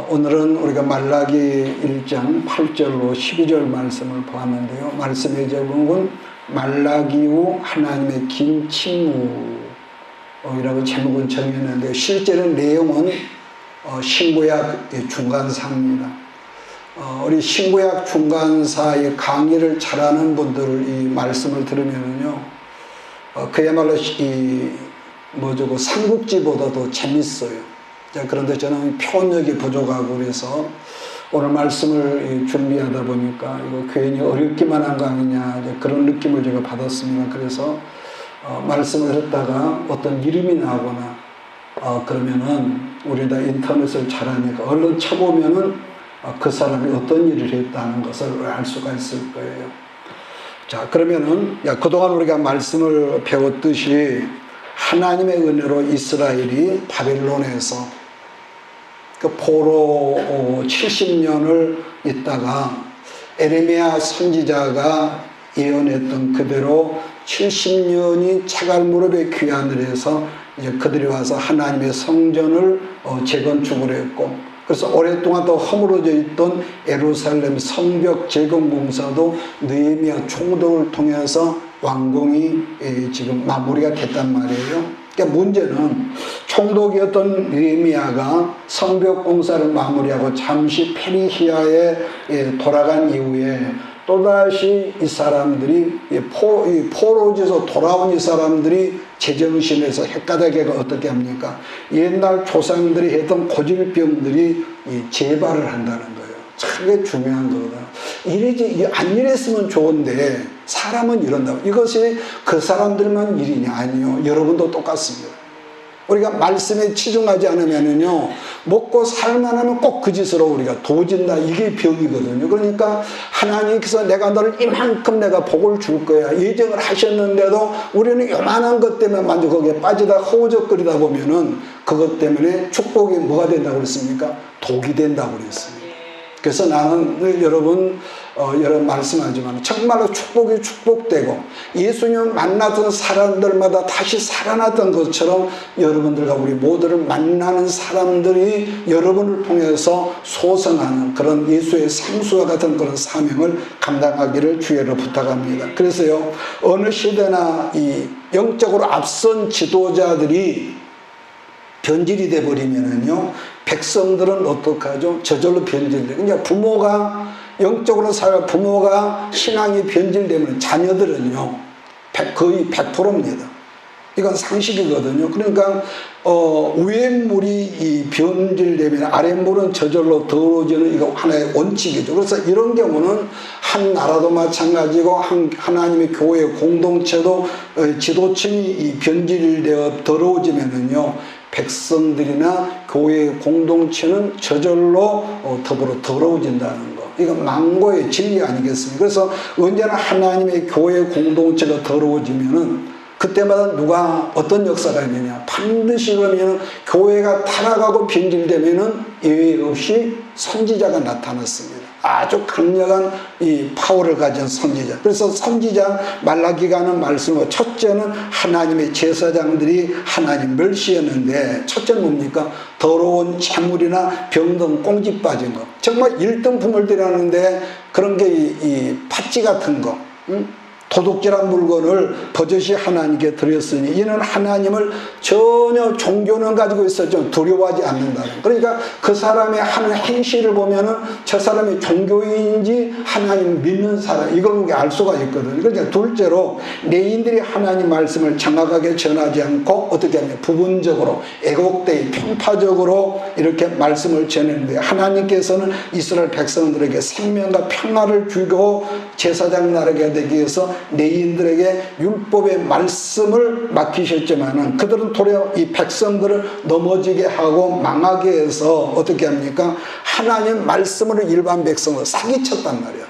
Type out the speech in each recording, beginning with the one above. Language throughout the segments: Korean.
오늘은 우리가 말라기 1장 8절로 12절 말씀을 보았는데요. 말씀의 제목은 말라기 후 하나님의 긴 침묵이라고 제목을 정했는데, 실제로 내용은 신구약 중간사입니다. 우리 신구약 중간사의 강의를 잘하는 분들 이 말씀을 들으면요, 그야말로 삼국지보다도 재밌어요. 자, 그런데 저는 표현력이 부족하고 그래서 오늘 말씀을 준비하다 보니까 이거 괜히 어렵기만 한 거 아니냐, 그런 느낌을 제가 받았습니다. 그래서 말씀을 했다가 어떤 이름이 나오거나 그러면은 우리 다 인터넷을 잘하니까 얼른 쳐보면은 그 사람이 어떤 일을 했다는 것을 알 수가 있을 거예요. 자, 그러면은 그동안 우리가 말씀을 배웠듯이 하나님의 은혜로 이스라엘이 바벨론에서 그 포로 70년을 있다가 에레미야 선지자가 예언했던 그대로 70년이 차갈 무렵에 귀환을 해서 이제 그들이 와서 하나님의 성전을 재건축을 했고, 그래서 오랫동안 또 허물어져 있던 예루살렘 성벽 재건 공사도 느헤미야 총독을 통해서 완공이 지금 마무리가 됐단 말이에요. 그러니까 문제는 총독이었던 느헤미야가 성벽 공사를 마무리하고 잠시 페르시아에 돌아간 이후에 또다시 이 사람들이 포로지에서 돌아온 이 사람들이 제정신에서 헷가닥해가 어떻게 합니까? 옛날 조상들이 했던 고질병들이 재발을 한다는 거예요. 참 이게 중요한 거거든. 안 이랬으면 좋은데 사람은 이런다. 이것이 그 사람들만 일이냐? 아니요. 여러분도 똑같습니다. 우리가 말씀에 치중하지 않으면은요, 먹고 살만하면 꼭 그 짓으로 우리가 도진다. 이게 병이거든요. 그러니까 하나님께서 내가 너를 이만큼 내가 복을 줄 거야 예정을 하셨는데도 우리는 요만한 것 때문에 만족 거기에 빠지다 허우적거리다 보면은 그것 때문에 축복이 뭐가 된다고 그랬습니까? 독이 된다고 그랬습니다. 그래서 나는 여러분 말씀하지만 정말로 축복이 축복되고 예수님 만나던 사람들마다 다시 살아났던 것처럼 여러분들과 우리 모두를 만나는 사람들이 여러분을 통해서 소성하는 그런 예수의 상수와 같은 그런 사명을 감당하기를 주의로 부탁합니다. 그래서요, 어느 시대나 이 영적으로 앞선 지도자들이 변질이 돼버리면은요, 백성들은 어떡하죠? 저절로 변질돼요. 그러니까 부모가 영적으로 살아 부모가 신앙이 변질되면 자녀들은요 거의 100%입니다. 이건 상식이거든요. 그러니까 위에 물이 변질되면 아래 물은 저절로 더러워지는 이거 하나의 원칙이죠. 그래서 이런 경우는 한 나라도 마찬가지고 하나님의 교회 공동체도 지도층이 변질되어 더러워지면은요, 백성들이나 교회 공동체는 저절로 더불어 더러워진다는 거. 이건 망고의 진리 아니겠습니까? 그래서 언제나 하나님의 교회 공동체가 더러워지면은 그때마다 누가 어떤 역사가 있느냐? 반드시 그러면 교회가 타락하고 변질되면은 예외 없이 선지자가 나타났습니다. 아주 강력한 이 파워를 가진 선지자. 그래서 선지자 말라기가 하는 말씀은 첫째는 하나님의 제사장들이 하나님 멸시했는데, 첫째는 뭡니까? 더러운 재물이나 병든 꽁지 빠진 거. 정말 1등품을 들여놨는데 그런 게 이 팥쥐 같은 거, 도둑질한 물건을 버젓이 하나님께 드렸으니 이는 하나님을 전혀 종교는 가지고 있었지만 두려워하지 않는다. 그러니까 그 사람의 하는 행실을 보면은 저 사람이 종교인인지 하나님 믿는 사람, 이걸 우리가 알 수가 있거든요. 그러니까 둘째로 내인들이 하나님 말씀을 정확하게 전하지 않고 어떻게 하냐, 부분적으로 애곡되이 편파적으로 이렇게 말씀을 전했는데, 하나님께서는 이스라엘 백성들에게 생명과 평화를 주고 제사장 나라가 되기 위해서 내인들에게 율법의 말씀을 맡기셨지만은 그들은 도리어 이 백성들을 넘어지게 하고 망하게 해서 어떻게 합니까? 하나님 말씀으로 일반 백성을 사기쳤단 말이야.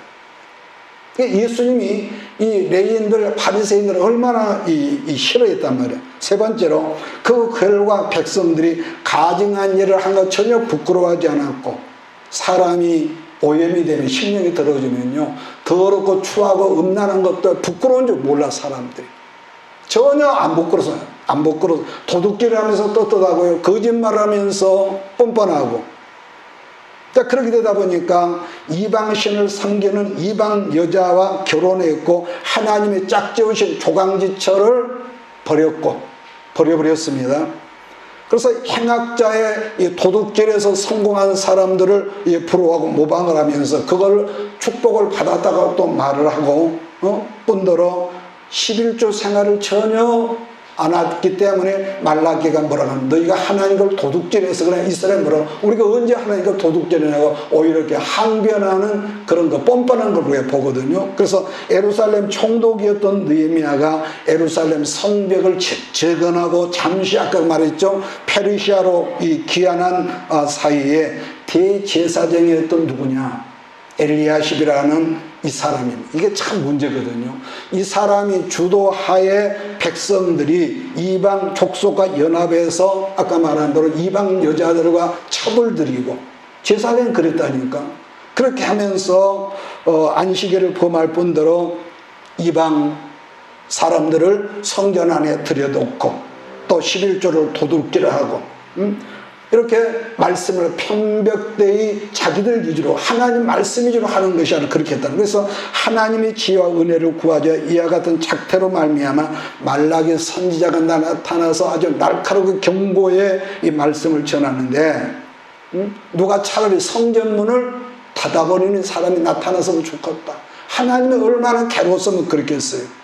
예수님이 이 레위인들, 바리새인들을 얼마나 싫어했단 말이야. 세 번째로 그 결과 백성들이 가증한 일을 한 것 전혀 부끄러워하지 않았고, 사람이 오염이 되면 심령이 더러워지면요, 더럽고 추하고 음란한 것도 부끄러운 줄 몰라. 사람들이 전혀 안 부끄러워 도둑질을 하면서 떳떳하고요, 거짓말을 하면서 뻔뻔하고, 자, 그렇게 되다 보니까 이방신을 섬기는 이방 여자와 결혼했고 하나님의 짝지으신 조강지처를 버려버렸습니다. 그래서 행악자의 이 도둑질에서 성공한 사람들을 부러워하고 모방을 하면서 그걸 축복을 받았다가 또 말을 하고 뿐더러 11조 생활을 전혀 안 했기 때문에 말라기가 뭐라고 하면 너희가 하나님을 도둑질해서 그냥 이스라엘 뭐라고 우리가 언제 하나님을 도둑질하냐고 오히려 이렇게 항변하는 그런 거 뻔뻔한 걸 우리가 보거든요. 그래서 예루살렘 총독이었던 느헤미야가 예루살렘 성벽을 재건하고 잠시 아까 말했죠, 페르시아로 이 귀환한 사이에 대제사장이었던 누구냐, 엘리야십이라는 이 사람입니다. 이게 참 문제거든요. 이 사람이 주도하에 백성들이 이방 족속과 연합해서 아까 말한 대로 이방 여자들과 첩을 들이고 제사장이 그랬다니까. 그렇게 하면서 안식일을 범할 뿐더러 이방 사람들을 성전 안에 들여놓고 또 11조를 도둑질하고 이렇게 말씀을 편벽되이 자기들 위주로 하나님 말씀 위주로 하는 것이 아니라 그렇게 했다. 그래서 하나님의 지혜와 은혜를 구하자 이와 같은 작태로 말미암아 말라기 선지자가 나타나서 아주 날카롭고 경고의 이 말씀을 전하는데 누가 차라리 성전문을 닫아버리는 사람이 나타나서면 좋겠다. 하나님이 얼마나 괴로웠으면 그렇겠어요.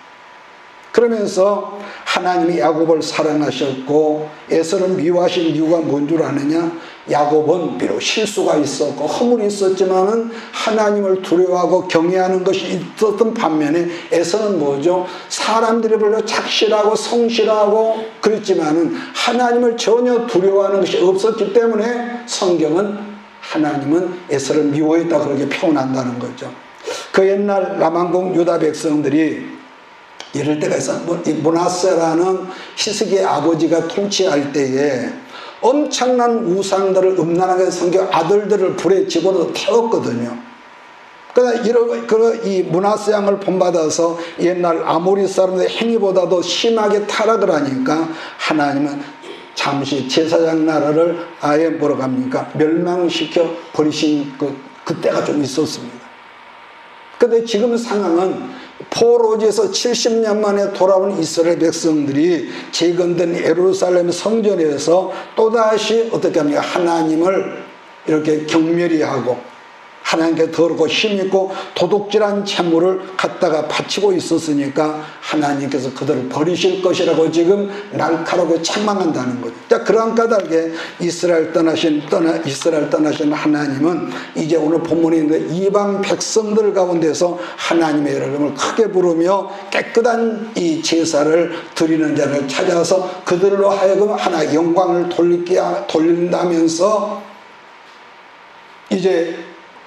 그러면서 하나님이 야곱을 사랑하셨고 에서를 미워하신 이유가 뭔 줄 아느냐? 야곱은 비록 실수가 있었고 허물이 있었지만은 하나님을 두려워하고 경외하는 것이 있었던 반면에 에서는 뭐죠? 사람들이 별로 착실하고 성실하고 그랬지만은 하나님을 전혀 두려워하는 것이 없었기 때문에 성경은 하나님은 에서를 미워했다 그렇게 표현한다는 거죠. 그 옛날 남왕국 유다 백성들이 이럴 때가 있어. 이 므낫세라는 히스기의 아버지가 통치할 때에 엄청난 우상들을 음란하게 섬겨 아들들을 불에 집어넣어 태웠거든요. 그러나 이 므낫세 왕을 본받아서 옛날 아모리 사람들의 행위보다도 심하게 타락을 하니까 하나님은 잠시 제사장 나라를 아예 뭐라고 합니까? 멸망시켜 버리신 그때가 좀 있었습니다. 근데 지금 상황은 포로지에서 70년 만에 돌아온 이스라엘 백성들이 재건된 예루살렘 성전에서 또다시 어떻게 합니까? 하나님을 이렇게 경멸히 하고 하나님께 더럽고 힘있고 도둑질한 재물을 갖다가 바치고 있었으니까 하나님께서 그들을 버리실 것이라고 지금 날카롭게 책망한다는 거죠. 자, 그러한 까닭에 이스라엘 떠나신 하나님은 이제 오늘 본문에 있는 이방 백성들 가운데서 하나님의 이름을 크게 부르며 깨끗한 이 제사를 드리는 자를 찾아서 그들로 하여금 하나 영광을 돌린다면서 이제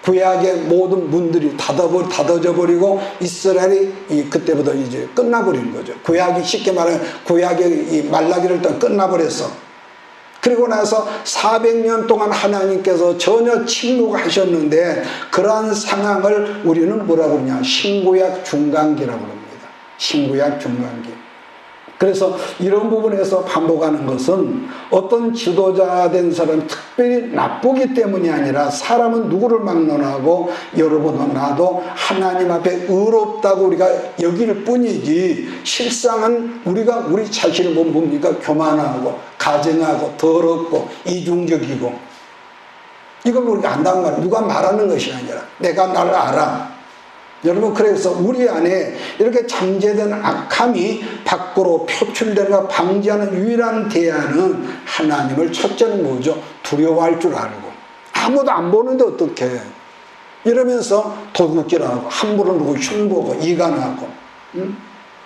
구약의 모든 문들이 닫아져 버리고 이스라엘이 그때부터 이제 끝나버린 거죠. 구약이 쉽게 말하면 구약의 이 말라기를 일단 끝나버렸어. 그리고 나서 400년 동안 하나님께서 전혀 침묵하셨는데 그러한 상황을 우리는 뭐라고 그러냐? 신구약 중간기라고 합니다. 신구약 중간기. 그래서 이런 부분에서 반복하는 것은 어떤 지도자 된 사람이 특별히 나쁘기 때문이 아니라 사람은 누구를 막론하고 여러분도 나도 하나님 앞에 의롭다고 우리가 여길 뿐이지 실상은 우리가 우리 자신을 보면 뭡니까? 교만하고 가증하고 더럽고 이중적이고 이걸 우리가 안다는 말 누가 말하는 것이 아니라 내가 나를 알아. 여러분 그래서 우리 안에 이렇게 잠재된 악함이 밖으로 표출되는 걸 방지하는 유일한 대안은 하나님을 첫째는 뭐죠? 두려워할 줄 알고 아무도 안 보는데 어떡해 이러면서 도둑질하고 함부로 누구 흉보고 이간하고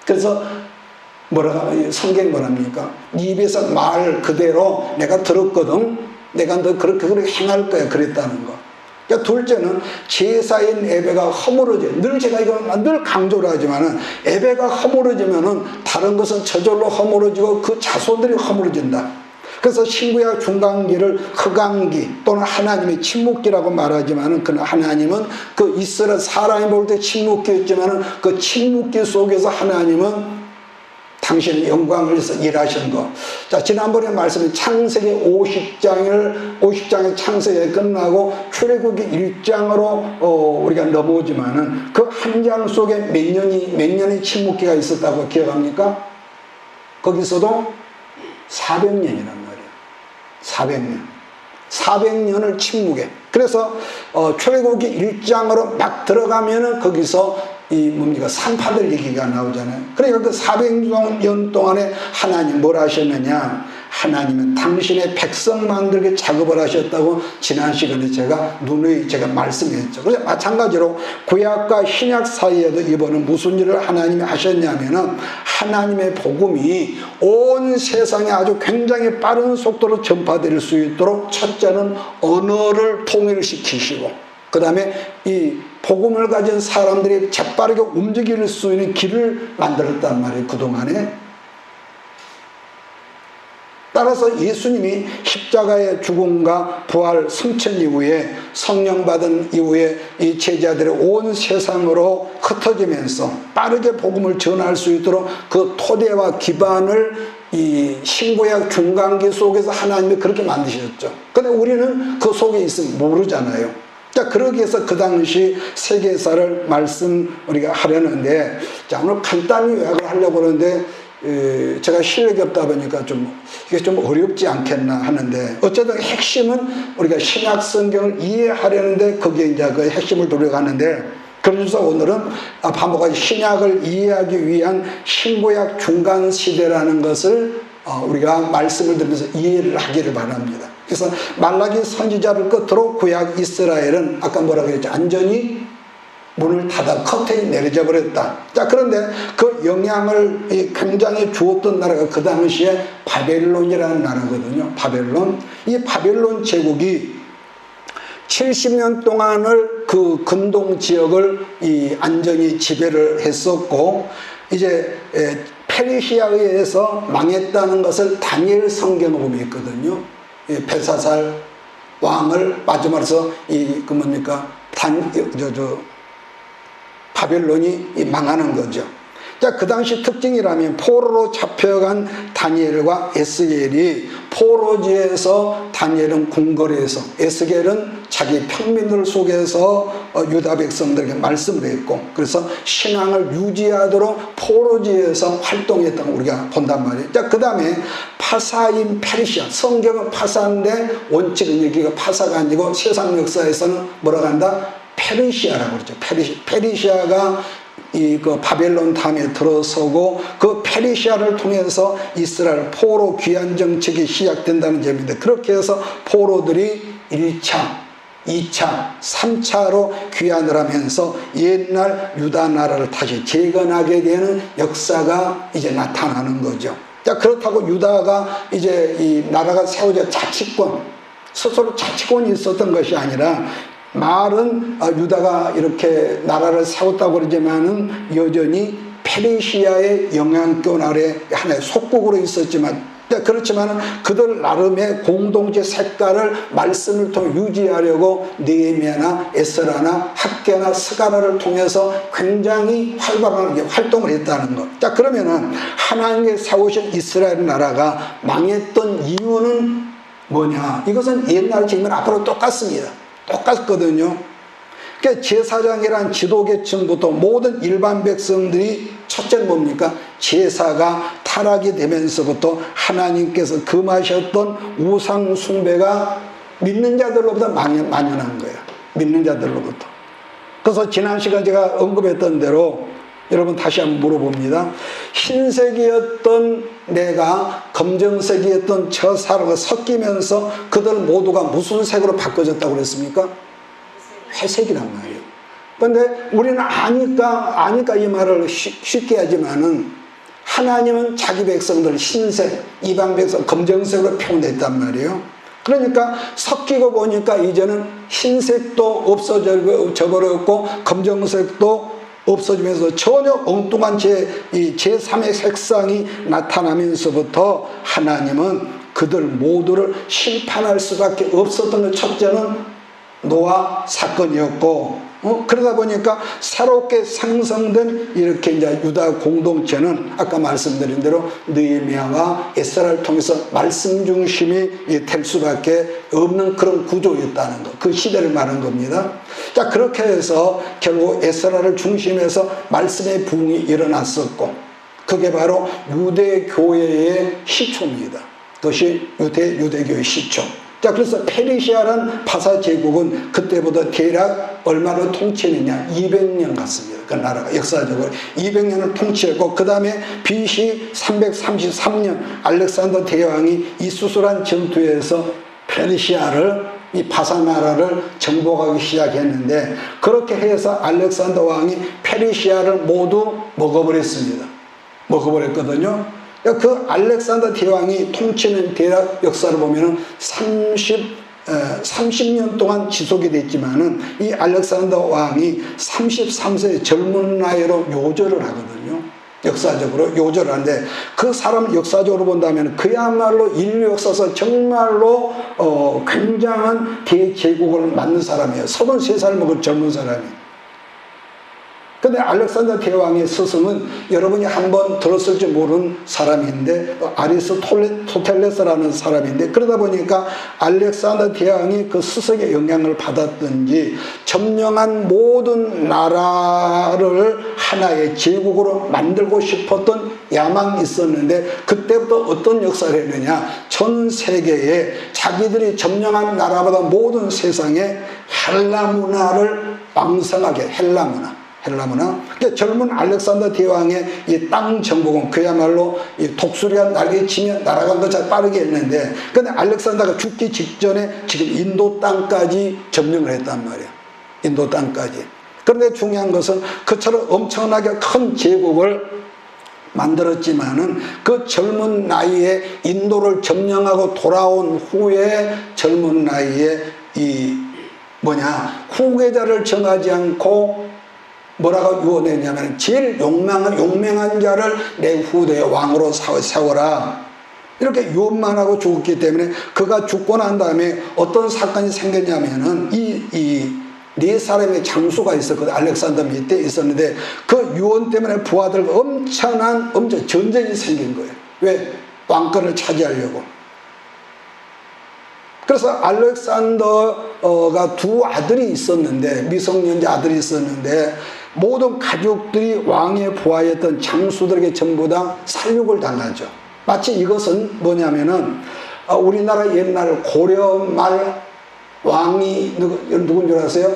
그래서 성경이 뭐랍니까? 네 입에서 말 그대로 내가 들었거든 내가 너 그렇게 행할 거야 그랬다는 거. 그러니까 둘째는 제사인 예배가 허물어져. 늘 제가 이건 늘 강조를 하지만은 예배가 허물어지면은 다른 것은 저절로 허물어지고 그 자손들이 허물어진다. 그래서 신구약 중간기를 흑암기 또는 하나님의 침묵기라고 말하지만은 그 하나님은 그 이스라엘 사람이 볼 때 침묵기였지만은 그 침묵기 속에서 하나님은 당신의 영광을 위해서 일하신 것. 자, 지난번에 말씀은 창세기 50장의 창세기 끝나고 출애굽기 1장으로 우리가 넘어오지만은 그 한 장 속에 몇 년의 침묵기가 있었다고 기억합니까? 거기서도 400년이란 말이에요. 400년. 400년을 침묵해. 그래서 출애굽기 1장으로 막 들어가면은 거기서 산파들 얘기가 나오잖아요. 그러니까 그 400년 동안에 하나님 뭘 하셨느냐? 하나님은 당신의 백성 만들게 작업을 하셨다고 지난 시간에 제가 누누이 말씀했죠. 그래서 마찬가지로 구약과 신약 사이에도 이번은 무슨 일을 하나님이 하셨냐면은 하나님의 복음이 온 세상에 아주 굉장히 빠른 속도로 전파될 수 있도록 첫째는 언어를 통일시키시고 그 다음에 이 복음을 가진 사람들이 재빠르게 움직일 수 있는 길을 만들었단 말이에요. 그동안에. 따라서 예수님이 십자가의 죽음과 부활 승천 이후에 성령 받은 이후에 이 제자들이 온 세상으로 흩어지면서 빠르게 복음을 전할 수 있도록 그 토대와 기반을 이 신구약 중간기 속에서 하나님이 그렇게 만드셨죠. 근데 우리는 그 속에 있으면 모르잖아요. 자, 그러기 위해서 그 당시 세계사를 우리가 하려는데, 자, 오늘 간단히 요약을 하려고 하는데, 제가 실력이 없다 보니까 이게 좀 어렵지 않겠나 하는데, 어쨌든 핵심은 우리가 신약 성경을 이해하려는데, 거기에 이제 그 핵심을 돌려가는데, 그래서 오늘은 반복하지 신약을 이해하기 위한 신구약 중간 시대라는 것을 우리가 말씀을 들으면서 이해를 하기를 바랍니다. 그래서 말라기 선지자를 끝으로 구약 이스라엘은 아까 뭐라고 했죠? 완전히 문을 닫아 커튼이 내려져 버렸다. 자, 그런데 그 영향을 굉장히 주었던 나라가 그 당시에 바벨론이라는 나라거든요. 바벨론. 이 바벨론 제국이 70년 동안을 그 근동 지역을 안전히 지배를 했었고, 이제 페르시아에 의해서 망했다는 것을 다니엘 성경에 보면 있거든요. 벨사살 왕을 마지막으로 바벨론이 망하는 거죠. 자, 그 당시 특징이라면 포로로 잡혀간 다니엘과 에스겔이 포로지에서 다니엘은 궁궐에서 에스겔은 자기 평민들 속에서 유다 백성들에게 말씀을 했고, 그래서 신앙을 유지하도록 포로지에서 활동했던 걸 우리가 본단 말이에요. 자, 그 다음에 파사인 페르시아, 성경은 파사인데 원칙은 여기가 파사가 아니고 세상 역사에서는 뭐라고 한다? 페르시아라고 그러죠. 페르시아가 그 바벨론 다음에 들어서고 그 페르시아를 통해서 이스라엘 포로 귀환 정책이 시작된다는 점인데, 그렇게 해서 포로들이 1차, 2차, 3차로 귀환을 하면서 옛날 유다 나라를 다시 재건하게 되는 역사가 이제 나타나는 거죠. 자, 그렇다고 유다가 이제 이 나라가 세워져 스스로 자치권이 있었던 것이 아니라, 말은 유다가 이렇게 나라를 세웠다고 그러지만은 여전히 페르시아의 영향권 아래 하나의 속국으로 있었지만, 그렇지만은 그들 나름의 공동체 색깔을 말씀을 통해 유지하려고 느헤미야나 에스라나 학개나 스가랴를 통해서 굉장히 활발하게 활동을 했다는 것. 자, 그러면은 하나님께 세우신 이스라엘 나라가 망했던 이유는 뭐냐? 이것은 옛날 지금은 앞으로 똑같습니다. 똑같거든요. 그러니까 제사장이란 지도계층부터 모든 일반 백성들이 첫째는 뭡니까? 제사가 타락이 되면서부터 하나님께서 금하셨던 우상 숭배가 믿는 자들로부터 만연한 거예요. 믿는 자들로부터. 그래서 지난 시간 제가 언급했던 대로 여러분 다시 한번 물어봅니다. 흰색이었던 내가 검정색이었던 저 사람과 섞이면서 그들 모두가 무슨 색으로 바꿔졌다고 그랬습니까? 회색이란 말이에요. 그런데 우리는 아니까 이 말을 쉽게 하지만은, 하나님은 자기 백성들 흰색, 이방 백성 검정색으로 표현했단 말이에요. 그러니까 섞이고 보니까 이제는 흰색도 없어져 버렸고 검정색도 없어지면서 전혀 엉뚱한 제3의 색상이 나타나면서부터 하나님은 그들 모두를 심판할 수밖에 없었던 것. 첫째는 노아 사건이었고, 그러다 보니까 새롭게 생성된 이렇게 이제 유다 공동체는 아까 말씀드린 대로 느헤미야와 에스라를 통해서 말씀 중심이 될 수밖에 없는 그런 구조였다는 것, 그 시대를 말하는 겁니다. 자, 그렇게 해서 결국 에스라를 중심해서 말씀의 부흥이 일어났었고, 그게 바로 유대교회의 시초입니다. 그것이 유대교회의 시초. 자, 그래서 페르시아라는 파사 제국은 그때보다 대략 얼마를 통치했느냐? 200년 갔습니다. 그 나라가 역사적으로 200년을 통치했고, 그 다음에 BC 333년 알렉산더 대왕이 이 수술한 전투에서 페르시아를, 이 파사 나라를 정복하기 시작했는데, 그렇게 해서 알렉산더 왕이 페르시아를 모두 먹어버렸습니다. 먹어버렸거든요. 그 알렉산더 대왕이 통치는 대략 역사를 보면은 30년 동안 지속이 됐지만은 이 알렉산더 왕이 33세 젊은 나이로 요절을 하거든요. 역사적으로 요절을 하는데, 그 사람 역사적으로 본다면 그야말로 인류 역사에서 정말로 굉장한 대제국을 만든 사람이에요. 33살 먹은 젊은 사람이. 근데 알렉산더 대왕의 스승은 여러분이 한번 들었을지 모르는 사람인데, 아리스토텔레스라는 사람인데, 그러다 보니까 알렉산더 대왕이 그 스승의 영향을 받았든지 점령한 모든 나라를 하나의 제국으로 만들고 싶었던 야망이 있었는데, 그때부터 어떤 역사를 했느냐? 전 세계에 자기들이 점령한 나라보다 모든 세상에 헬라 문화를 왕성하게, 헬라 문화. 그러니까 젊은 알렉산더 대왕의 이 땅 정복은 그야말로 이 독수리가 날개치면 날아간 것처럼 빠르게 했는데, 근데 알렉산더가 죽기 직전에 지금 인도 땅까지 점령을 했단 말이야. 인도 땅까지. 그런데 중요한 것은 그처럼 엄청나게 큰 제국을 만들었지만은 그 젊은 나이에 인도를 점령하고 돌아온 후에 젊은 나이에 후계자를 정하지 않고 뭐라고 유언했냐면, 제일 용맹한 자를 내 후대의 왕으로 세워라. 이렇게 유언만 하고 죽었기 때문에, 그가 죽고 난 다음에 어떤 사건이 생겼냐면은, 네 사람의 장수가 있었거든. 알렉산더 밑에 있었는데, 그 유언 때문에 부하들과 엄청난 전쟁이 생긴 거예요. 왜? 왕권을 차지하려고. 그래서 알렉산더가 두 아들이 있었는데, 미성년자 아들이 있었는데, 모든 가족들이 왕의 부하였던 장수들에게 전부 다 살육을 당하죠. 마치 이것은 뭐냐면은, 우리나라 옛날 고려 말 왕이 누군 줄 아세요?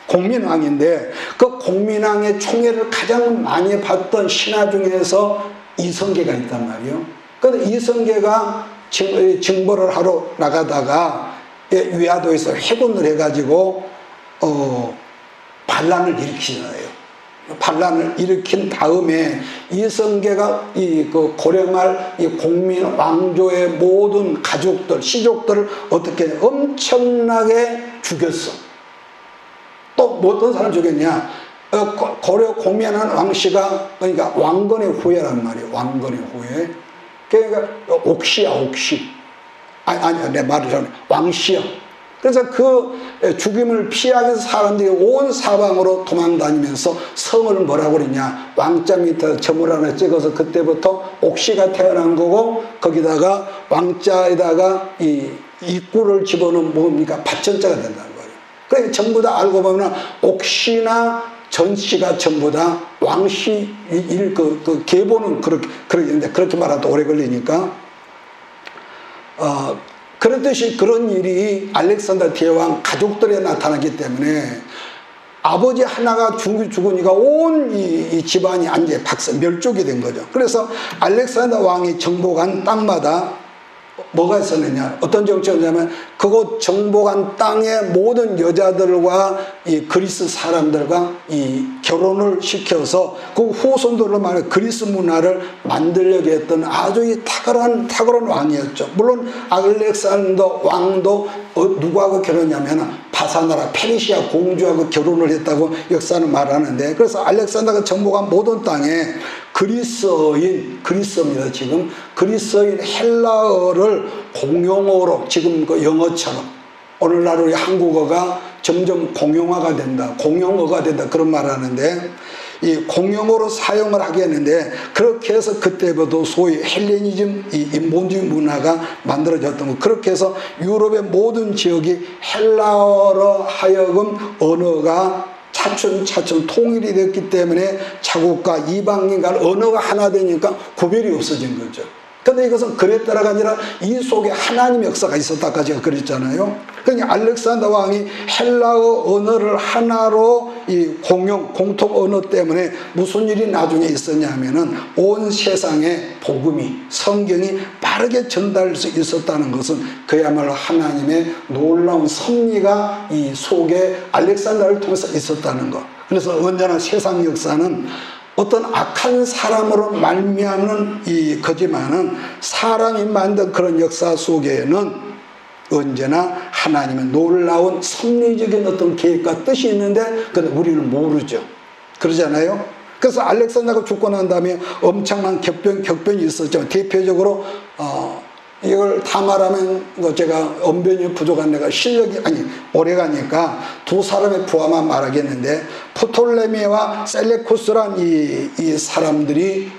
공민왕인데, 그 공민왕의 총애를 가장 많이 받던 신하 중에서 이성계가 있단 말이에요. 그런데 이성계가 징벌을 하러 나가다가 위화도에서 해군을 해가지고 반란을 일으키잖아요. 반란을 일으킨 다음에 이성계가 그 고려말 공민 왕조의 모든 가족들, 시족들을 어떻게 엄청나게 죽였어. 또 어떤 사람 죽였냐? 고려 공민한 왕씨가, 그러니까 왕건의 후예란 말이에요. 왕건의 후예. 그러니까 옥시야, 옥시. 아니야, 내 말을 전에 왕씨야. 그래서 그 죽임을 피하기 위해서 사람들이 온 사방으로 도망다니면서 성을 뭐라고 그러냐, 왕자 밑에 점을 하나 찍어서 그때부터 옥시가 태어난 거고, 거기다가 왕자에다가 이 입구를 집어넣으면 뭡니까? 받천자가 된다는 거예요. 그러니까 전부 다 알고 보면 옥시나 전씨가 전부 다 왕씨 그 계보는 그렇게 있는데, 그렇게 말하도 오래 걸리니까 그렇듯이 그런 일이 알렉산더 대왕 가족들에 나타나기 때문에, 아버지 하나가 죽으니까 온 이 집안이 완전히 멸족이 된 거죠. 그래서 알렉산더 왕이 정복한 땅마다 뭐가 있었느냐, 어떤 정책이냐면, 그곳 정복한 땅의 모든 여자들과 이 그리스 사람들과 이 결혼을 시켜서 그 후손들로 말해 그리스 문화를 만들려고 했던 아주 탁월한 왕이었죠. 물론 알렉산더 왕도 누구하고 결혼했냐면 바사나라 페르시아 공주하고 결혼을 했다고 역사는 말하는데, 그래서 알렉산더가 정복한 모든 땅에 그리스어입니다. 지금 그리스어인 헬라어를 공용어로, 지금 그 영어처럼 오늘날 우리 한국어가 점점 공용어가 된다, 그런 말을 하는데, 이 공용어로 사용을 하게 했는데, 그렇게 해서 그때부터 소위 헬레니즘, 이 인본주의 문화가 만들어졌던 거. 그렇게 해서 유럽의 모든 지역이 헬라어로 하여금 언어가 차츰 통일이 됐기 때문에 자국과 이방인 간 언어가 하나 되니까 구별이 없어진 거죠. 근데 이것은 그랬다라가 아니라 이 속에 하나님의 역사가 있었다까 제가 그랬잖아요. 그러니까 알렉산더 왕이 헬라어 언어를 하나로 이 공통 언어 때문에 무슨 일이 나중에 있었냐면은 온 세상에 복음이, 성경이 빠르게 전달할 수 있었다는 것은 그야말로 하나님의 놀라운 섭리가 이 속에 알렉산더를 통해서 있었다는 것. 그래서 언제나 세상 역사는 어떤 악한 사람으로 말미암는 이 거지만은 사람이 만든 그런 역사 속에는 언제나 하나님의 놀라운 섭리적인 어떤 계획과 뜻이 있는데 근데 우리는 모르죠. 그러잖아요. 그래서 알렉산더가 죽고 난 다음에 엄청난 격변이 있었죠. 대표적으로 이걸 다 말하면 제가 언변이 부족한 내가 실력이 오래 가니까 두 사람의 부하만 말하겠는데, 프톨레미와 셀레쿠스란 이 사람들이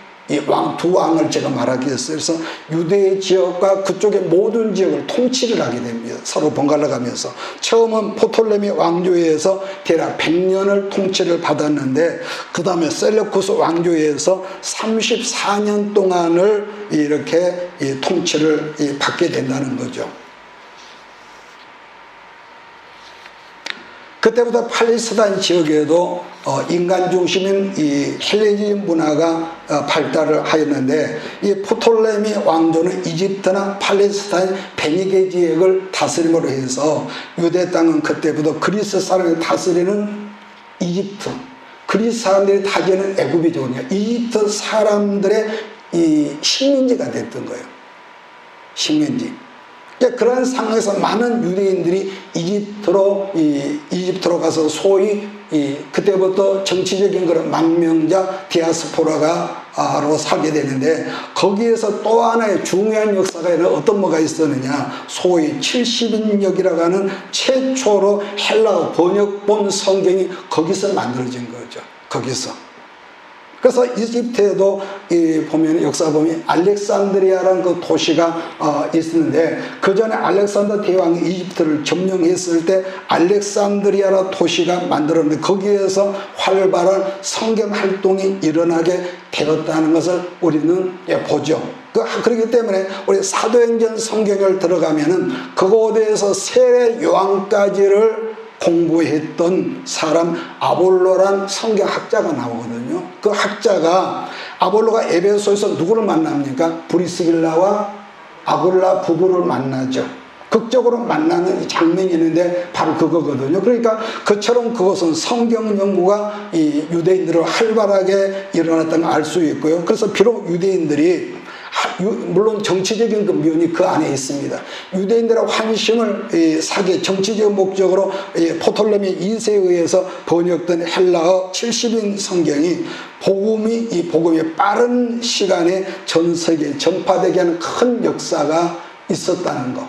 두 왕을 제가 말하겠어요. 그래서 유대 지역과 그쪽의 모든 지역을 통치를 하게 됩니다. 서로 번갈아 가면서. 처음은 프톨레미 왕조에서 대략 100년을 통치를 받았는데, 그 다음에 셀레쿠스 왕조에서 34년 동안을 이렇게 통치를 받게 된다는 거죠. 그때부터 팔레스타인 지역에도 인간 중심인 이 헬레니즘 문화가 발달을 하였는데, 이 프톨레미 왕조는 이집트나 팔레스타인 베니게 지역을 다스림으로 해서 유대 땅은 그때부터 그리스 사람이 다스리는 이집트, 그리스 사람들이 다스리는 애굽이죠. 이집트 사람들의 이 식민지가 됐던 거예요. 식민지. 그런 상황에서 많은 유대인들이 이집트로 가서 소위 그때부터 정치적인 그런 망명자 디아스포라로 살게 되는데, 거기에서 또 하나의 중요한 역사가 어떤 뭐가 있었느냐, 소위 70인역이라고 하는 최초로 헬라어 번역본 성경이 거기서 만들어진 거죠. 거기서. 그래서 이집트에도 보면 역사 보면 알렉산드리아라는 그 도시가 있었는데, 그 전에 알렉산더 대왕이 이집트를 점령했을 때 알렉산드리아라는 도시가 만들었는데, 거기에서 활발한 성경 활동이 일어나게 되었다는 것을 우리는 보죠. 그렇기 때문에 우리 사도행전 성경을 들어가면은 그곳에서 세례 요한까지를 공부했던 사람 아볼로란 성경학자가 나오거든요. 그 학자가, 아볼로가 에베소에서 누구를 만납니까? 브리스길라와 아굴라 부부를 만나죠. 극적으로 만나는 장면이 있는데 바로 그거거든요. 그러니까 그처럼 그것은 성경 연구가 이 유대인들을 활발하게 일어났다는 걸 알 수 있고요. 그래서 비록 유대인들이 물론 정치적인 그 면이 그 안에 있습니다. 유대인들의 환심을 사기 정치적 목적으로 프톨레미 2세에 의해서 번역된 헬라어 70인 성경이 복음이 빠른 시간에 전 세계에 전파되게 하는 큰 역사가 있었다는 거.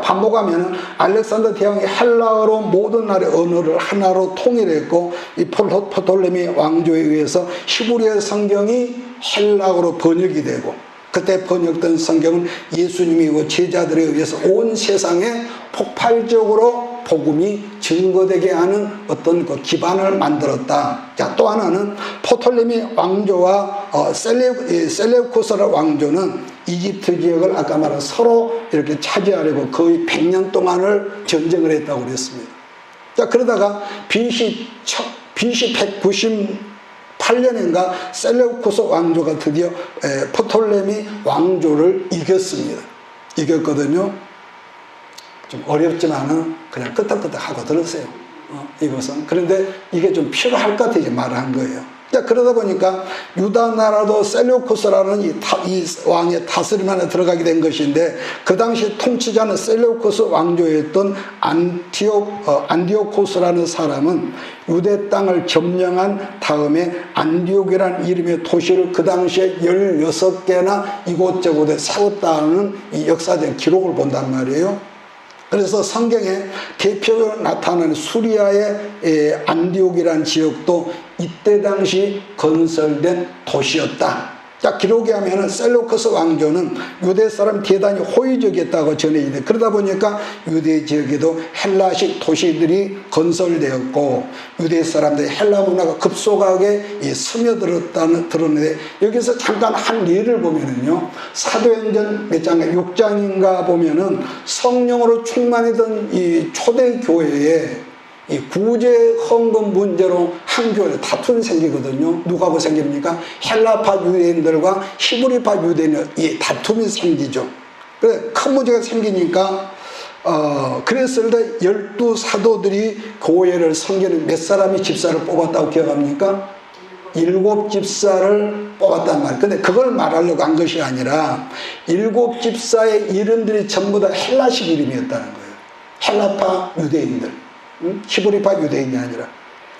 반복하면 알렉산더 대왕이 헬라어로 모든 나라의 언어를 하나로 통일했고, 이 프톨레미 왕조에 의해서 히브리어 성경이 헬라어로 번역이 되고, 그때 번역된 성경은 예수님이 제자들에 의해서 온 세상에 폭발적으로 복음이 증거되게 하는 어떤 그 기반을 만들었다. 자, 또 하나는 프톨레미 왕조와 셀레우코스 왕조는 이집트 지역을 아까 말한 서로 이렇게 차지하려고 거의 100년 동안을 전쟁을 했다고 그랬습니다. 자, 그러다가 BC 198년인가 셀레우코스 왕조가 드디어 프톨레미 왕조를 이겼거든요. 좀 어렵지만은 그냥 끄덕끄덕 하고 들으세요. 이것은. 그런데 이게 좀 필요할 것 같아서 말한 거예요. 자, 그러다 보니까 유다 나라도 셀레우코스라는 이 왕의 다스림 안에 들어가게 된 것인데, 그 당시 통치자는 셀레우코스 왕조였던 안디오코스라는 사람은 유대 땅을 점령한 다음에 안디옥이라는 이름의 도시를 그 당시에 16개나 이곳저곳에 세웠다는 이 역사적 기록을 본단 말이에요. 그래서 성경에 대표적으로 나타나는 수리아의 안디옥이라는 지역도 이때 당시 건설된 도시였다. 자, 기록에 하면은 셀루커스 왕조는 유대 사람 대단히 호의적이었다고 전해지는데, 그러다 보니까 유대 지역에도 헬라식 도시들이 건설되었고 유대 사람들의 헬라 문화가 급속하게 스며들었다는 들었는데, 여기서 잠깐 한 예를 보면은요, 사도행전 몇 장, 6장인가 보면은 성령으로 충만했던 이 초대 교회에 이 구제 헌금 문제로 한 교회에 다툼이 생기거든요. 누구하고 생깁니까? 헬라파 유대인들과 히브리파 유대인의 이 다툼이 생기죠. 그래, 큰 문제가 생기니까 그랬을 때 12사도들이 교회를 섬기는 몇 사람이 집사를 뽑았다고 기억합니까? 7집사를 뽑았단 말이에요. 근데 그걸 말하려고 한 것이 아니라 7집사의 이름들이 전부 다 헬라식 이름이었다는 거예요. 헬라파 유대인들, 히브리파 유대인이 아니라.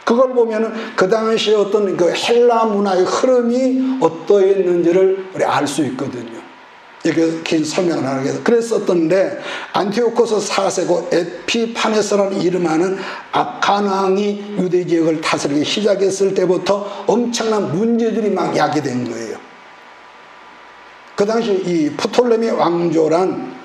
그걸 보면은 그 당시에 어떤 그 헬라 문화의 흐름이 어떠했는지를 우리 알 수 있거든요. 이렇게 긴 설명을 하기 위해서 그랬었던데, 안티오코스 4세고 에피파네스라는 이름하는 악한 왕이 유대 지역을 다스리기 시작했을 때부터 엄청난 문제들이 막 야기된 거예요. 그 당시 이 프톨레미 왕조랑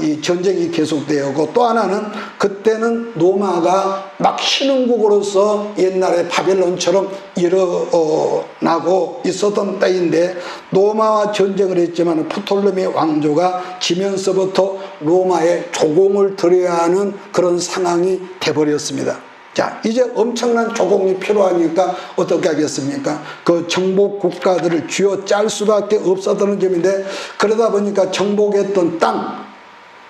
이 전쟁이 계속되었고, 또 하나는 그때는 로마가 막 신흥국으로서 옛날에 바벨론처럼 일어나고 있었던 때인데, 로마와 전쟁을 했지만 프톨레미 왕조가 지면서부터 로마에 조공을 들여야 하는 그런 상황이 돼버렸습니다. 자, 이제 엄청난 조공이 필요하니까 어떻게 하겠습니까? 그 정복 국가들을 쥐어짤 수밖에 없었던 점인데, 그러다 보니까 정복했던 땅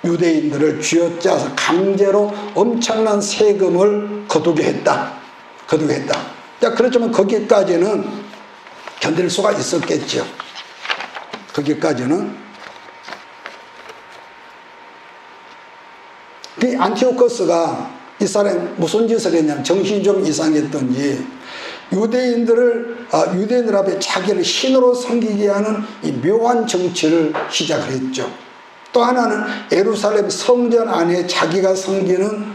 유대인들을 쥐어짜서 강제로 엄청난 세금을 거두게 했다. 자, 그렇지만 거기까지는 견딜 수가 있었겠죠. 거기까지는. 이 안티오코스가 이 사람이 무슨 짓을 했냐면, 정신이 좀 이상했던지 유대인들 앞에 자기를 신으로 섬기게 하는 이 묘한 정치를 시작을 했죠. 또 하나는 예루살렘 성전 안에 자기가 섬기는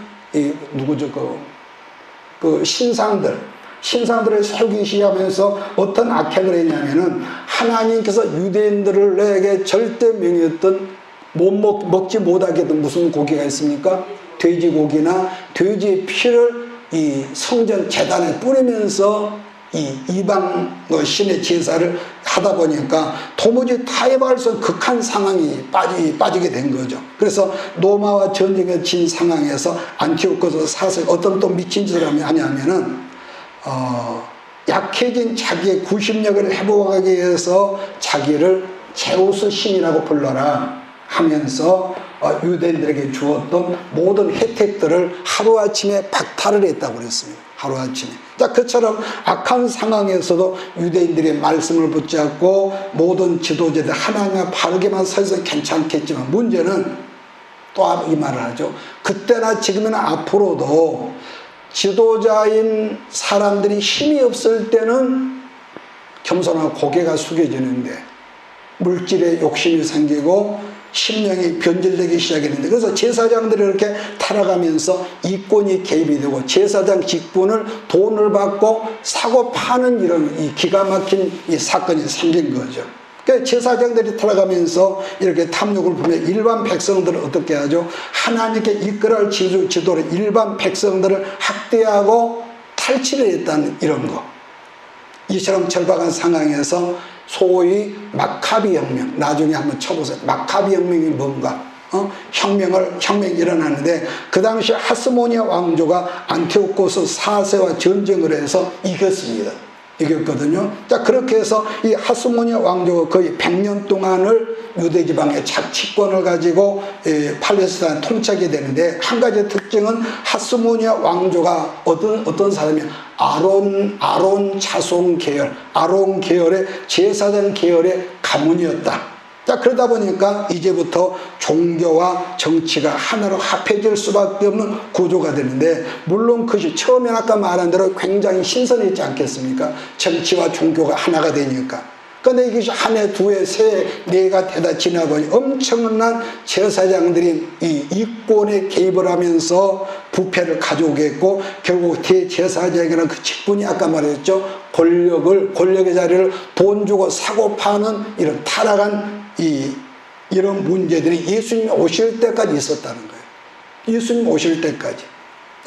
그 신상들을 세우기 시작하면서 어떤 악행을 했냐면은, 하나님께서 유대인들에게 절대 명했던 먹지 못하게 했던 무슨 고기가 있습니까? 돼지고기나 돼지의 피를 이 성전 제단에 뿌리면서 이 이방 신의 제사를 하다 보니까 도무지 타협할 수 없는 극한 상황이 빠지게 된 거죠. 그래서 로마와 전쟁에 진 상황에서 안티오코스 4세가 어떤 또 미친 짓을 하냐면은 약해진 자기의 구심력을 회복하기 위해서 자기를 제우스 신이라고 불러라 하면서 유대인들에게 주었던 모든 혜택들을 하루아침에 박탈을 했다고 그랬습니다. 하루아침에. 자, 그처럼 악한 상황에서도 유대인들의 말씀을 붙잡고 모든 지도자들 하나님과 바르게만 서 있어도 괜찮겠지만, 문제는 또 이 말을 하죠. 그때나 지금이나 앞으로도 지도자인 사람들이 힘이 없을 때는 겸손하고 고개가 숙여지는데, 물질에 욕심이 생기고 심령이 변질되기 시작했는데, 그래서 제사장들이 이렇게 타락하면서 이권이 개입이 되고 제사장 직분을 돈을 받고 사고 파는 이런 이 기가 막힌 이 사건이 생긴 거죠. 그러니까 제사장들이 타락하면서 이렇게 탐욕을 보면 일반 백성들은 어떻게 하죠? 하나님께 이끌어갈 지도를 일반 백성들을 학대하고 탈취를 했다는 이런 거. 이처럼 절박한 상황에서 소위 마카비 혁명, 나중에 한번 쳐보세요. 마카비 혁명이 뭔가? 혁명이 일어나는데, 그 당시 하스모니아 왕조가 안티오코스 4세와 전쟁을 해서 이겼거든요. 자, 그렇게 해서 이 하스모니아 왕조가 거의 100년 동안을 유대 지방의 자치권을 가지고 팔레스타인 통치하게 되는데, 한 가지 특징은 하스모니아 왕조가 어떤 사람이야? 아론 자손 계열, 아론 계열의 제사장 계열의 가문이었다. 자, 그러다 보니까 이제부터 종교와 정치가 하나로 합해질 수밖에 없는 구조가 되는데, 물론 그것이 처음에 아까 말한 대로 굉장히 신선했지 않겠습니까? 정치와 종교가 하나가 되니까. 근데 이것이 한 해, 두 해, 세 해, 네 해가 되다 지나보니 엄청난 제사장들이 이 이권에 개입을 하면서 부패를 가져오겠고, 결국 대제사장이라는 그 직분이 아까 말했죠. 권력의 자리를 돈 주고 사고 파는 이런 타락한 이런 문제들이 예수님이 오실 때까지 있었다는 거예요. 예수님 오실 때까지.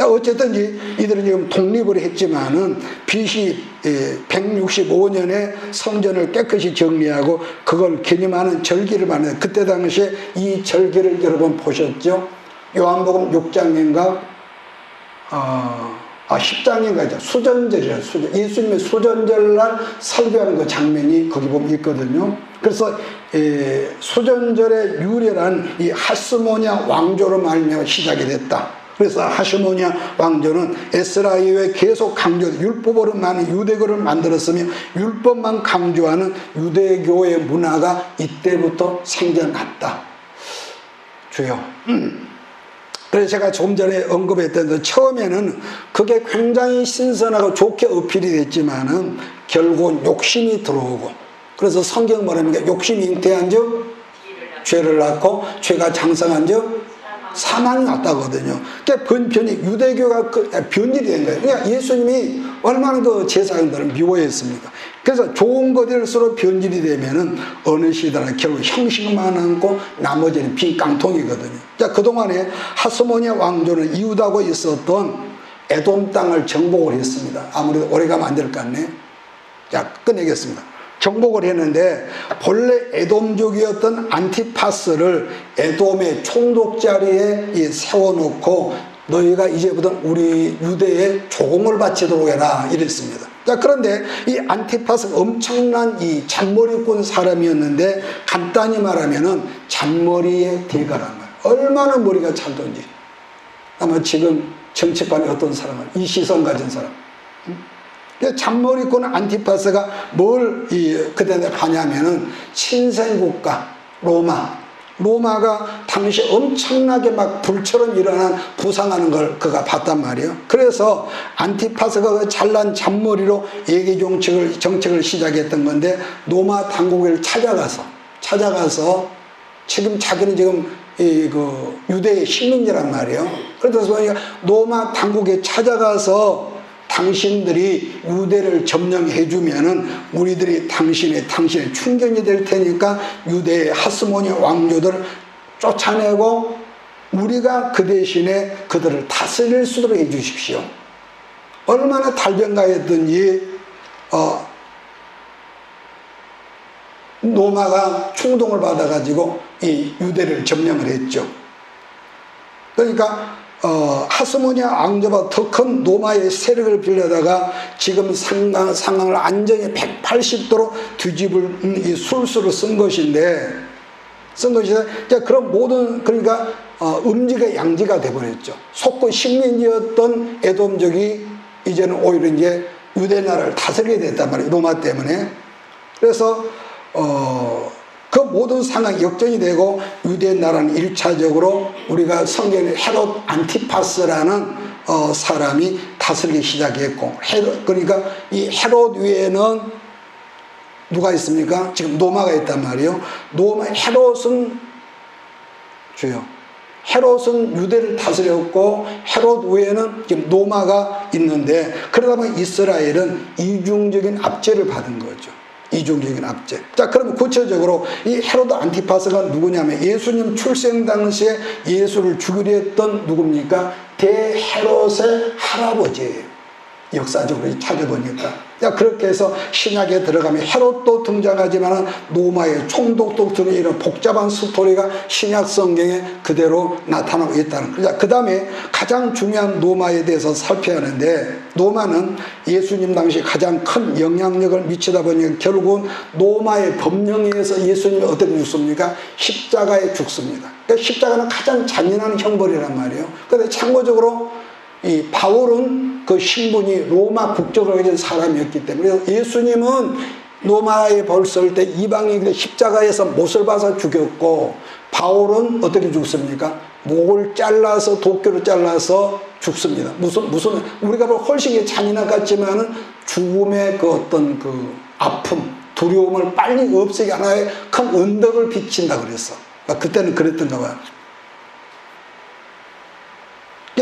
어쨌든 이들은 지금 독립을 했지만은 BC 165년에 성전을 깨끗이 정리하고 그걸 기념하는 절기를 만든, 그때 당시에 이 절기를 여러분 보셨죠? 요한복음 6장인가 10장인가 수전절이에요. 예수님의 수전절날 설교하는 그 장면이 거기 보면 있거든요. 그래서 수전절의 유래란 이 하스모니아 왕조로 말미암아 시작이 됐다. 그래서 하스모니아 왕조는 에스라 이후에 계속 율법으로 많은 유대교를 만들었으며 율법만 강조하는 유대교의 문화가 이때부터 생겨났다. 주요. 그래서 제가 조금 전에 언급했던 데 처음에는 그게 굉장히 신선하고 좋게 어필이 됐지만은 결국은 욕심이 들어오고, 그래서 성경 말하는 욕심이 잉태한 즉 죄를 낳고 죄가 장성한 즉 사망이 왔다거든요. 그러니까 번편이 유대교가 변질이 된 거예요. 그러니까 예수님이 얼마나 그 제사장들을 미워했습니까? 그래서 좋은 것일수록 변질이 되면은 어느 시대나 결국 형식만 남고 나머지는 빈 깡통이거든요. 자, 그동안에 하스모니아 왕조는 이웃하고 있었던 에돔 땅을 정복을 했습니다. 아무래도 오래 가면 안 될 것 같네. 자, 끝내겠습니다. 정복을 했는데 본래 에돔족이었던 안티파스를 에돔의 총독 자리에 세워놓고 너희가 이제부터 우리 유대에 조공을 바치도록 해라 이랬습니다. 자, 그런데 이 안티파스가 엄청난 이 잔머리꾼 사람이었는데 간단히 말하면은 잔머리의 대가란 말이에요. 얼마나 머리가 찰던지. 아마 지금 정치판에 어떤 사람은 이 시선 가진 사람. 잔머리꾼 안티파스가 뭘 그때 하냐면은 신생국가 로마가 당시 엄청나게 막 불처럼 일어난 부상하는 걸 그가 봤단 말이에요. 그래서 안티파스가 그 잘난 잔머리로 예계 정책을 시작했던 건데, 로마 당국을 찾아가서 지금 자기는 지금 그 유대의 시민이란 말이에요. 그래서 보니까 로마 당국에 찾아가서 당신들이 유대를 점령해주면은 우리들이 당신의 충견이 될 테니까 유대의 하스모니아 왕조들을 쫓아내고 우리가 그 대신에 그들을 다스릴 수 있도록 해주십시오. 얼마나 달변가였든지 로마가 충동을 받아가지고 이 유대를 점령을 했죠. 그러니까 하스모니아 왕조보다 더 큰 로마의 세력을 빌려다가 지금 상황을 완전히 180도로 뒤집을 이 술수를 쓴 것인데, 그런 모든, 그러니까 음지가 양지가 돼버렸죠. 속고 식민지였던 에돔족이 이제는 오히려 이제 유대 나라를 다스리게 됐단 말이에요. 로마 때문에. 그래서 그 모든 상황이 역전이 되고 유대 나라는 1차적으로 우리가 성경에 헤롯 안티파스라는 사람이 다스리기 시작했고, 그러니까 이 헤롯 위에는 누가 있습니까? 지금 로마가 있단 말이에요. 헤롯은 유대를 다스렸고 헤롯 외에는 지금 로마가 있는데, 그러다 보니 이스라엘은 이중적인 압제를 받은 거죠. 이중적인 압제. 자, 그러면 구체적으로 이 헤롯 안티파스가 누구냐면 예수님 출생 당시에 예수를 죽이려 했던 누굽니까? 대헤롯의 할아버지예요. 역사적으로 찾아보니까. 자, 그렇게 해서 신약에 들어가면 헤롯도 등장하지만 로마의 총독도 등의 이런 복잡한 스토리가 신약 성경에 그대로 나타나고 있다는 거죠. 그 다음에 가장 중요한 로마에 대해서 살펴야 하는데, 로마는 예수님 당시 가장 큰 영향력을 미치다 보니 결국은 로마의 법령에 의해서 예수님이 어떻게 죽습니까? 십자가에 죽습니다. 그러니까 십자가는 가장 잔인한 형벌이란 말이에요. 그런데 참고적으로 이 바울은 그 신분이 로마 국적을 가진 사람이었기 때문에 예수님은 로마에 벌쓸 때 이방인들의 십자가에서 못을 박아 죽였고, 바울은 어떻게 죽습니까? 목을 잘라서 도끼로 잘라서 죽습니다. 무슨 우리가 훨씬 잔인한 것 같지만은 죽음의 그 어떤 그 아픔, 두려움을 빨리 없애게 하나의 큰 언덕을 비친다 그랬어. 그때는 그랬던가 봐요.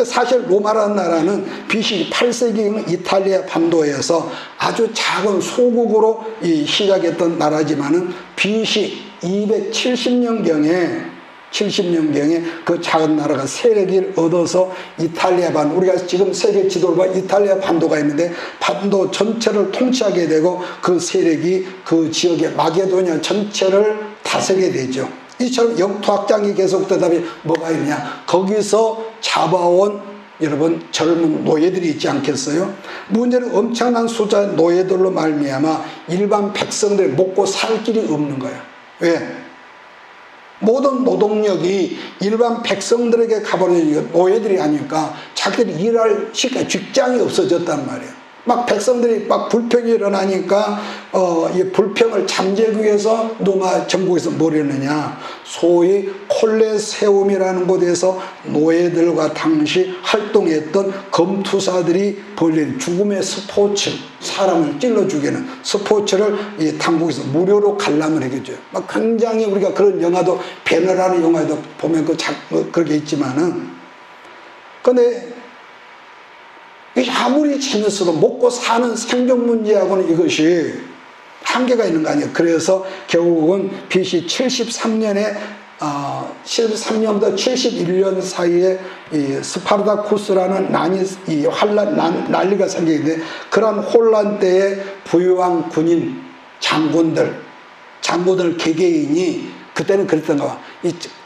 사실 로마라는 나라는 BC 8세기 이탈리아 반도에서 아주 작은 소국으로 시작했던 나라지만은 BC 270년경에 그 작은 나라가 세력을 얻어서 이탈리아 반, 우리가 지금 세계 지도를 봐 이탈리아 반도가 있는데 반도 전체를 통치하게 되고 그 세력이 그 지역의 마게도니아 전체를 다스리게 되죠. 이처럼 영토 확장이 계속되다 보니 뭐가 있냐, 거기서 잡아온 여러분 젊은 노예들이 있지 않겠어요? 문제는 엄청난 숫자의 노예들로 말미암아 일반 백성들이 먹고 살 길이 없는 거야. 왜? 모든 노동력이 일반 백성들에게 가버리니까, 노예들이 하니까 자기들이 일할 시간, 직장이 없어졌단 말이에요. 막 백성들이 막 불평이 일어나니까 이 불평을 잠재우기 위해서 로마 정국에서 뭘 했느냐, 소위 콜레세움이라는 곳에서 노예들과 당시 활동했던 검투사들이 벌린 죽음의 스포츠, 사람을 찔러 죽이는 스포츠를 이 당국에서 무료로 관람을 해줘요. 막 굉장히 우리가 그런 영화도, 배너라는 영화에도 보면 그렇게 있지만은, 근데 아무리 재밌어도 먹고 사는 생존 문제하고는 이것이 한계가 있는 거 아니에요. 그래서 결국은 BC 73년에 73년부터 71년 사이에 이 스파르타쿠스라는 난리가 생기는데, 그런 혼란 때에 부유한 군인, 장군들 개개인이 그때는 그랬던가 봐.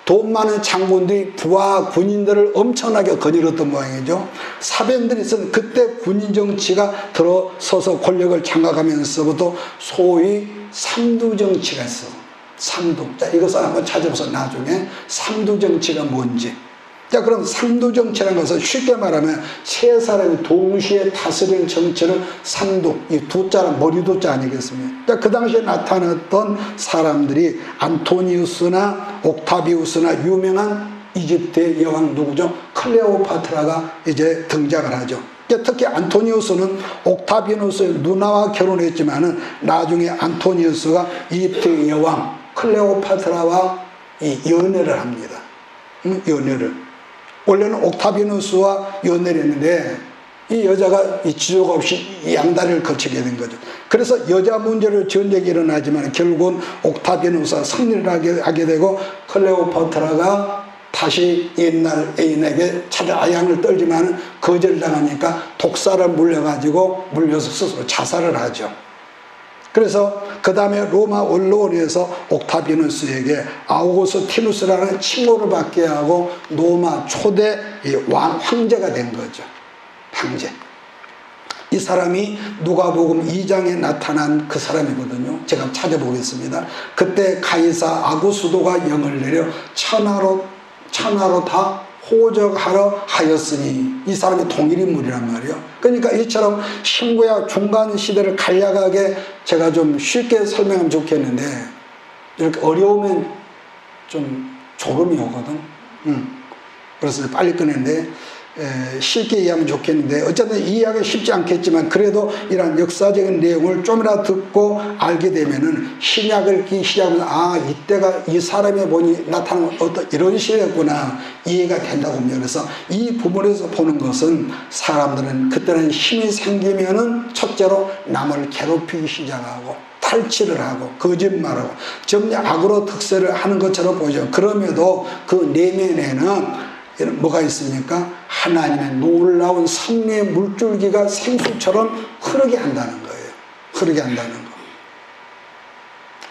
돈 많은 장군들이 부하 군인들을 엄청나게 거느렸던 모양이죠. 사병들이 있었는데 그때 군인 정치가 들어서서 권력을 장악하면서부터 소위 삼두 정치가 있어. 삼두. 자, 이것을 한번 찾아보세요. 나중에 삼두 정치가 뭔지. 자, 그럼 삼두 정치라는 것은 쉽게 말하면 세 사람이 동시에 다스리는 정치를 삼두, 이 두자는 머리두자 아니겠습니까? 자, 그 당시에 나타났던 사람들이 안토니우스나 옥타비우스나 유명한 이집트의 여왕 누구죠? 클레오파트라가 이제 등장을 하죠. 특히 안토니우스는 옥타비누스의 누나와 결혼했지만은 나중에 안토니우스가 이집트의 여왕 클레오파트라와 연애를 합니다. 연애를. 원래는 옥타비누스와 연애를 했는데 이 여자가 지조가 없이 양다리를 거치게 된 거죠. 그래서 여자 문제로 전쟁이 일어나지만 결국은 옥타비누스가 승리를 하게 되고 클레오파트라가 다시 옛날 애인에게 찾아 아양을 떨지만 거절당하니까 독사를 물려서 스스로 자살을 하죠. 그래서 그 다음에 로마 언론에서 옥타비누스에게 아우구스티누스라는 칭호를 받게 하고 로마 초대 황제가 된 거죠. 황제. 이 사람이 누가복음 2장에 나타난 그 사람이거든요. 제가 찾아보겠습니다. 그때 가이사 아구스도가 영을 내려 천하로 다 호적하러 하였으니, 이 사람이 동일인물이란 말이에요. 그러니까 이처럼 신구약 중간 시대를 간략하게 제가 좀 쉽게 설명하면 좋겠는데, 이렇게 어려우면 좀 졸음이 오거든. 그래서 빨리 끊는데 쉽게 이해하면 좋겠는데, 어쨌든 이해하기 쉽지 않겠지만 그래도 이런 역사적인 내용을 좀이라도 듣고 알게 되면은 신약을 읽기 시작하면 이때가 이 사람의 보니 나타나는 어떤 이런 시대였구나 이해가 된다고 봅니다. 그래서 이 부분에서 보는 것은 사람들은 그때는 힘이 생기면은 첫째로 남을 괴롭히기 시작하고 탈취를 하고 거짓말하고 전혀 악으로 특세를 하는 것처럼 보이죠. 그럼에도 그 내면에는 뭐가 있습니까? 하나님의 놀라운 섭리의 물줄기가 생수처럼 흐르게 한다는 거예요. 흐르게 한다는 거.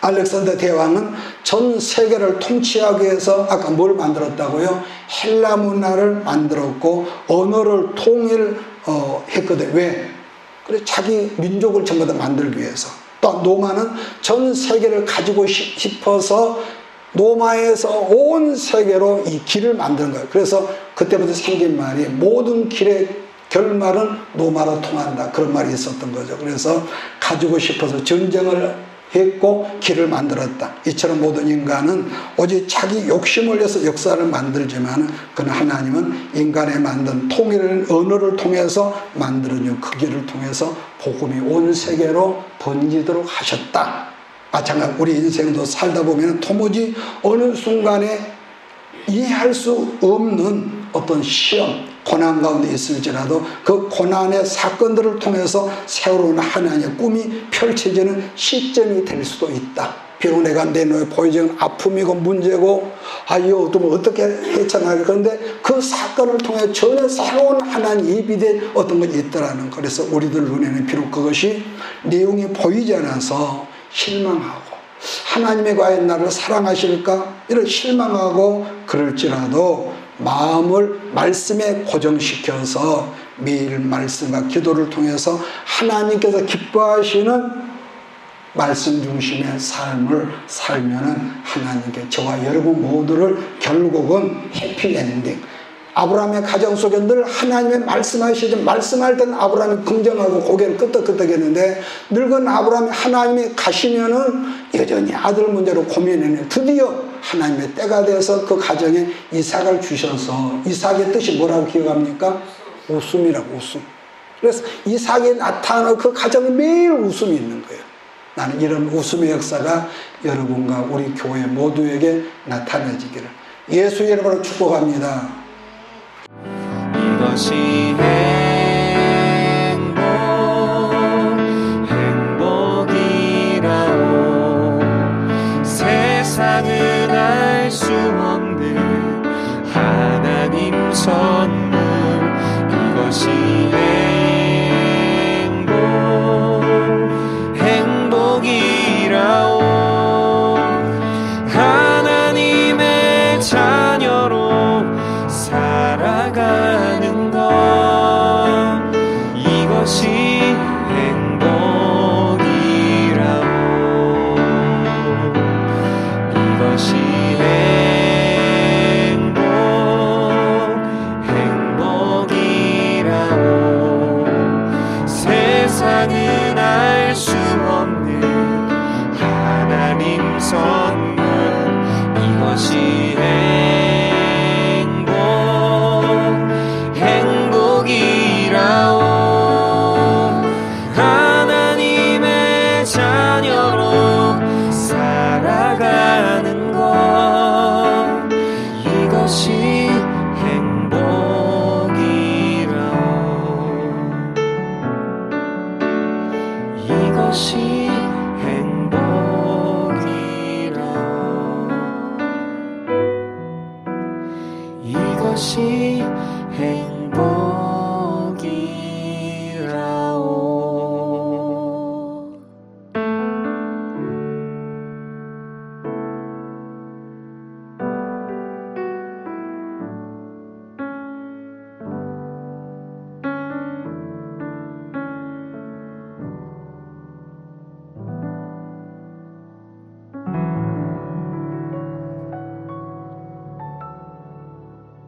알렉산더 대왕은 전 세계를 통치하기 위해서 아까 뭘 만들었다고요? 헬라 문화를 만들었고 언어를 통일했거든. 왜? 그래, 자기 민족을 전부 다 만들기 위해서. 또 로마는 전 세계를 가지고 싶어서 로마에서 온 세계로 이 길을 만드는 거예요. 그래서 그때부터 생긴 말이 모든 길의 결말은 로마로 통한다. 그런 말이 있었던 거죠. 그래서 가지고 싶어서 전쟁을 했고 길을 만들었다. 이처럼 모든 인간은 오직 자기 욕심을 위해서 역사를 만들지만 그는 하나님은 인간의 만든 통일을 언어를 통해서 만들어준 그 길을 통해서 복음이 온 세계로 번지도록 하셨다. 마찬가지 우리 인생도 살다 보면 도무지 어느 순간에 이해할 수 없는 어떤 시험, 고난 가운데 있을지라도 그 고난의 사건들을 통해서 새로운 하나님의 꿈이 펼쳐지는 시점이 될 수도 있다. 비록 내가 내 눈에 보이지는 아픔이고 문제고 이 어둠을 어떻게 헤쳐나가게, 그런데 그 사건을 통해 전혀 새로운 하나님 예비된 어떤 것이 있더라는 거. 그래서 우리들 눈에는 비록 그것이 내용이 보이지 않아서 실망하고 하나님의 과연 나를 사랑하실까 이런 실망하고 그럴지라도 마음을 말씀에 고정시켜서 매일 말씀과 기도를 통해서 하나님께서 기뻐하시는 말씀 중심의 삶을 살면은 하나님께 저와 여러분 모두를 결국은 해피엔딩, 아브라함의 가정 속에 늘 하나님의 말씀하시지, 말씀할 때는 아브라함이 긍정하고 고개를 끄덕끄덕했는데 늙은 아브라함이 하나님이 가시면은 여전히 아들 문제로 고민했는데 드디어 하나님의 때가 돼서 그 가정에 이삭을 주셔서, 이삭의 뜻이 뭐라고 기억합니까? 웃음이라고, 웃음. 그래서 이삭이 나타나는 그 가정에 매일 웃음이 있는 거예요. 나는 이런 웃음의 역사가 여러분과 우리 교회 모두에게 나타나지기를 예수의 이름으로 축복합니다. 이것이 행복이라오. 세상은 알 수 없는 하나님 선물, 이것이